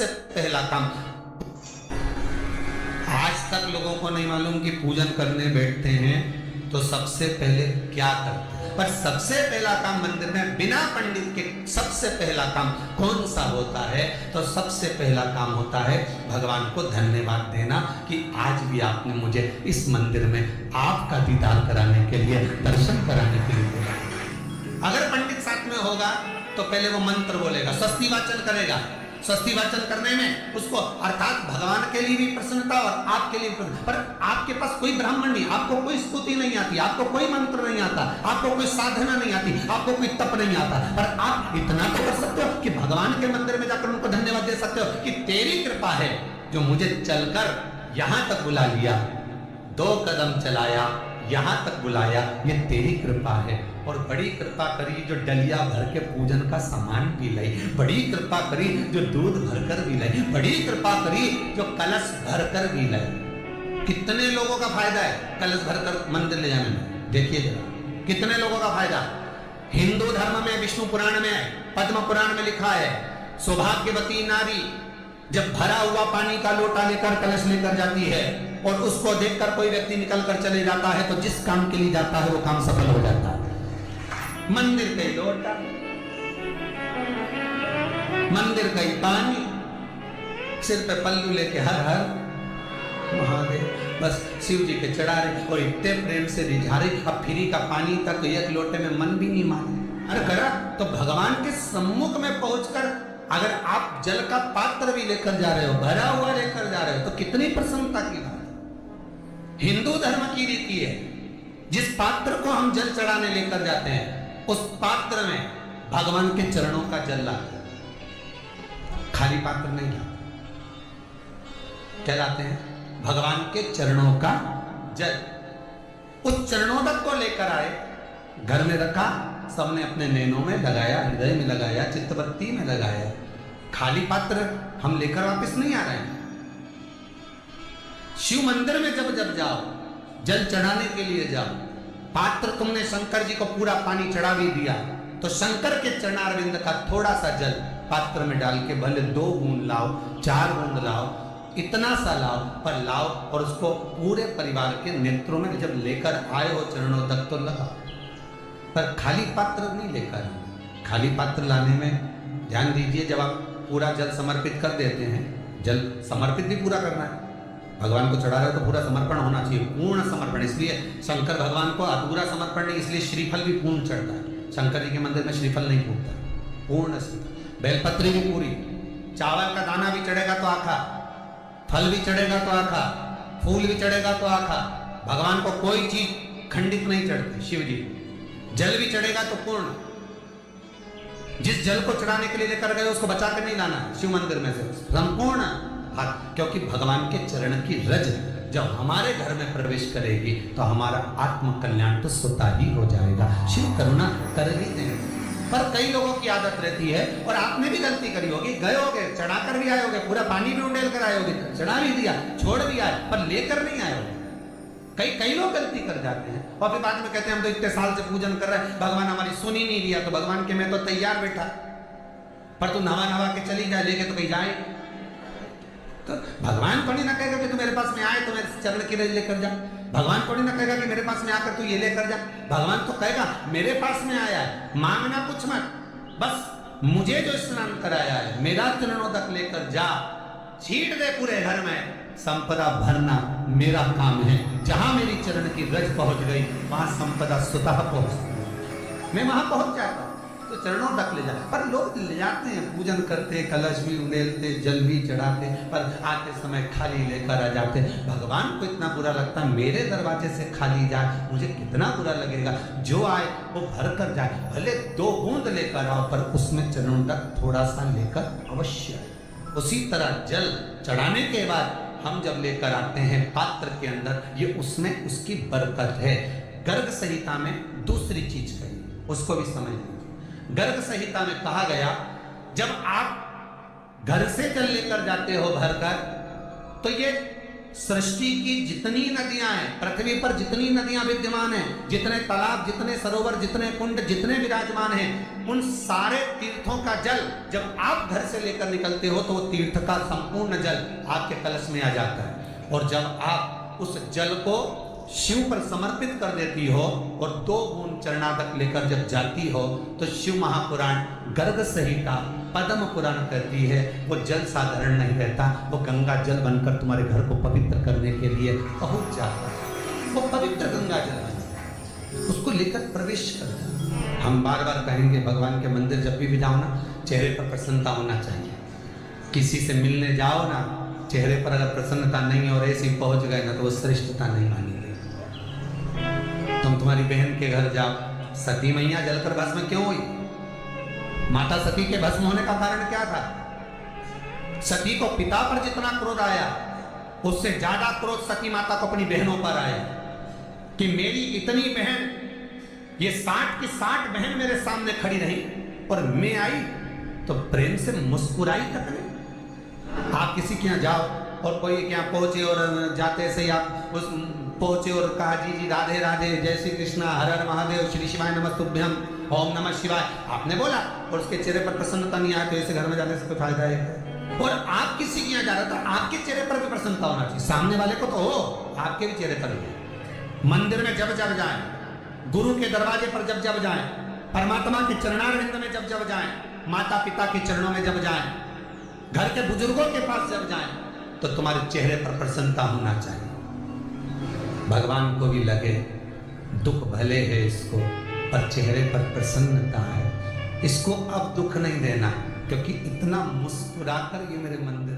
सबसे पहला काम। आज तक लोगों को नहीं मालूम कि पूजन करने बैठते हैं तो सबसे पहले क्या करते हैं, पर सबसे पहला काम मंदिर में बिना पंडित के सबसे पहला काम कौन सा होता है? तो सबसे पहला काम होता है भगवान को धन्यवाद देना कि आज भी आपने मुझे इस मंदिर में आपका दीदार कराने के लिए, दर्शन कराने के लिए बोला। अगर पंडित साथ में होगा तो पहले वो मंत्र बोलेगा, स्वस्ति वाचन करेगा। स्वस्ति वाचन करने में उसको अर्थात भगवान के लिए भी प्रसन्नता और आपके लिए प्रसन्नता। पर आपके पास कोई ब्राह्मण नहीं, आपको कोई स्तुति नहीं आती, आपको कोई मंत्र नहीं आता, आपको कोई साधना नहीं आती, आपको कोई तप नहीं आता, पर आप इतना तो कर सकते हो कि भगवान के मंदिर में जाकर उनको धन्यवाद दे सकते हो कि तेरी कृपा है जो मुझे चलकर यहां तक बुला लिया, 2 कदम चलाया, यहां तक बुलाया, ये तेरी कृपा है। और बड़ी कृपा करी जो डलिया भर के पूजन का सामान भी लाई, बड़ी कृपा करी जो दूध भरकर भी लाई, बड़ी कृपा करी जो कलश भरकर भी लाई। कितने लोगों का फायदा है कलश भरकर मंदिर ले जाने में? देखिए जरा कितने लोगों का फायदा। हिंदू धर्म में विष्णु पुराण में, पद्म पुराण में लिखा है, सौभाग्यवती नारी जब भरा हुआ पानी का लोटा लेकर कलश लेकर जाती है और उसको देखकर कोई व्यक्ति निकल कर चले जाता है तो जिस काम के लिए जाता है वो काम सफल हो जाता है। मंदिर का ही लोटा, मंदिर का ही पानी, सिर पे पल्लू लेके हर हर महादेव, बस शिव जी के चढ़ा रहे और इतने प्रेम से रिझा रहे। अब फ्री का पानी तक एक लोटे में मन भी नहीं माने। अरे करा तो भगवान के सम्मुख में पहुंचकर अगर आप जल का पात्र भी लेकर जा रहे हो, भरा हुआ लेकर जा रहे हो, तो कितनी प्रसन्नता की बात। हिंदू धर्म की रीति है, जिस पात्र को हम जल चढ़ाने लेकर जाते हैं उस पात्र में भगवान के चरणों का जल लाते हैं, खाली पात्र नहीं लाते। क्या लाते हैं? भगवान के चरणों का जल। उस चरणों तक को लेकर आए, घर में रखा, सबने अपने नैनों में लगाया, हृदय में लगाया, चित्तवृत्ति में लगाया। खाली पात्र हम लेकर वापस नहीं आ रहे हैं। शिव मंदिर में जब जब जाओ, जल चढ़ाने के लिए जाओ, पात्र तुमने शंकर जी को पूरा पानी चढ़ा भी दिया तो शंकर के चरणारविंद का थोड़ा सा जल पात्र में डाल के भले 2 बूंद लाओ, 4 बूंद लाओ, इतना सा लाओ, पर लाओ और उसको पूरे परिवार के नेत्रों में जब लेकर आए हो चरणों तक तो लगाओ। पर खाली पात्र नहीं लेकर। खाली पात्र लाने में ध्यान दीजिए, जब आप पूरा जल समर्पित कर देते हैं, जल समर्पित भी पूरा करना है, भगवान को चढ़ा रहे हो तो पूरा समर्पण होना चाहिए, पूर्ण समर्पण। इसलिए शंकर भगवान को अधूरा समर्पण नहीं, इसलिए श्रीफल भी पूर्ण चढ़ता है। शंकर जी के मंदिर में श्रीफल नहीं फूटता, पूर्ण श्रीफल। बेलपत्री भी पूरी, चावल का दाना भी चढ़ेगा तो आखा, फल भी चढ़ेगा तो आखा, फूल भी चढ़ेगा तो आखा। भगवान को कोई चीज खंडित नहीं चढ़ती। शिव जी जल भी चढ़ेगा तो पूर्ण। जिस जल को चढ़ाने के लिए लेकर गए उसको बचा कर नहीं लाना शिव मंदिर में से, संपूर्ण। क्योंकि भगवान के चरण की रज जब हमारे घर में प्रवेश करेगी तो हमारा आत्म कल्याण तो स्वतः ही हो जाएगा। शिव करुणा कर ही देंगे। पर कई लोगों की आदत रहती है, और आपने भी गलती करी होगी, गए होगे, चढ़ाकर भी आए होगे, पूरा पानी भी उंडेल कर आए होगे, चढ़ा भी दिया, छोड़ भी आए, पर लेकर नहीं आए होगे। कई लोग गलती कर जाते हैं और फिर बाद में कहते हैं हम तो इतने साल से पूजन कर रहे हैं, भगवान हमारी सुन ही नहीं दिया। तो भगवान के मैं तो तैयार बैठा, पर तू नवा के चली जाए, लेके तो कहीं जाए। तो भगवान थोड़ी ना कहेगा कि तू मेरे पास में आए तो मेरे चरण की रज लेकर जा। भगवान थोड़ी ना कहेगा कि मेरे पास में आकर तू ये लेकर जा। भगवान तो कहेगा मेरे पास में आया है, मांगना कुछ मत, बस मुझे जो स्नान कराया है मेरा चरणों तक लेकर जा, छीट दे पूरे घर में, संपदा भरना मेरा काम है। जहां मेरी चरण की रज पहुंच गई वहां संपदा स्वतः पहुंचती है, मैं वहां पहुंच जाता हूं। तो चरणों तक ले जाते, पर लोग ले जाते हैं, पूजन करते, कलश भी उंडेलते, जल भी चढ़ाते, पर आते समय खाली लेकर आ जाते। भगवान को इतना बुरा लगता, मेरे दरवाजे से खाली जाए, मुझे कितना बुरा लगेगा। जो आए वो भर कर जाए, भले 2 बूंद लेकर आओ, पर उसमें चरणों तक थोड़ा सा लेकर अवश्य। उसी तरह जल चढ़ाने के बाद हम जब लेकर आते हैं पात्र के अंदर, ये उसमें उसकी बरकत है। गर्ग संहिता में दूसरी चीज कही, उसको भी समझ लीजिए। गर्ग संहिता में कहा गया, जब आप घर से जल लेकर जाते हो भरकर, तो ये सृष्टि की जितनी नदियां हैं, पृथ्वी पर जितनी नदियां विद्यमान हैं, जितने तालाब, जितने सरोवर, जितने कुंड, जितने विराजमान हैं, उन सारे तीर्थों का जल जब आप घर से लेकर निकलते हो तो वो तीर्थ का संपूर्ण जल आपके कलश में आ जाता है। और जब आप उस जल को शिव पर समर्पित कर देती हो और 2 बूंद चरणागत लेकर जब जाती हो तो शिव महापुराण गर्ग संहिता पद्म पुराण कहती है वो जल साधारण नहीं रहता, वो गंगा जल बनकर तुम्हारे घर को पवित्र करने के लिए पहुंच जाता है। वो पवित्र गंगा जल है, उसको लेकर प्रवेश करता। हम बार बार कहेंगे भगवान के मंदिर जब भी जाओ ना, चेहरे पर प्रसन्नता होना चाहिए। किसी से मिलने जाओ ना, चेहरे पर अगर प्रसन्नता नहीं और ऐसे पहुंच गए ना तो वो श्रेष्ठता नहीं मानी गई। तुम तुम्हारी बहन के घर जाओ, सती मैया जलकर भस्म क्यों हुई? माता सती के भस्म होने का कारण क्या था? सती को पिता पर जितना क्रोध आया उससे ज्यादा क्रोध सती माता को अपनी बहनों पर आया कि मेरी इतनी बहन, ये 60 की 60 बहन मेरे सामने खड़ी रही और मैं आई तो प्रेम से मुस्कुराई तक नहीं। आप किसी के यहाँ जाओ और कोई के यहाँ पहुंचे और जाते से आप उस पहुंचे और कहा जी जी राधे राधे, जय श्री कृष्णा, हर हर महादेव, श्री शिवाय नमस्तुभ्यम, ओम नमः शिवाय आपने बोला और उसके चेहरे पर प्रसन्नता नहीं आया तो ऐसे घर में जाने से कोई फायदा है? और आप किसी के यहाँ जा रहे हो तो आपके चेहरे पर भी प्रसन्नता होना चाहिए, सामने वाले को तो हो, आपके भी चेहरे पर भी। मंदिर में जब जब जाए, गुरु के दरवाजे पर जब जब जाए, परमात्मा के चरणारविंद में जब जब जाए, माता पिता के चरणों में जब जाए, घर के बुजुर्गों के पास जब जाए तो तुम्हारे चेहरे पर प्रसन्नता होना चाहिए। भगवान को भी लगे दुख भले है इसको पर चेहरे पर प्रसन्नता है, इसको अब दुख नहीं देना, क्योंकि इतना मुस्कुराकर ये मेरे मंदिर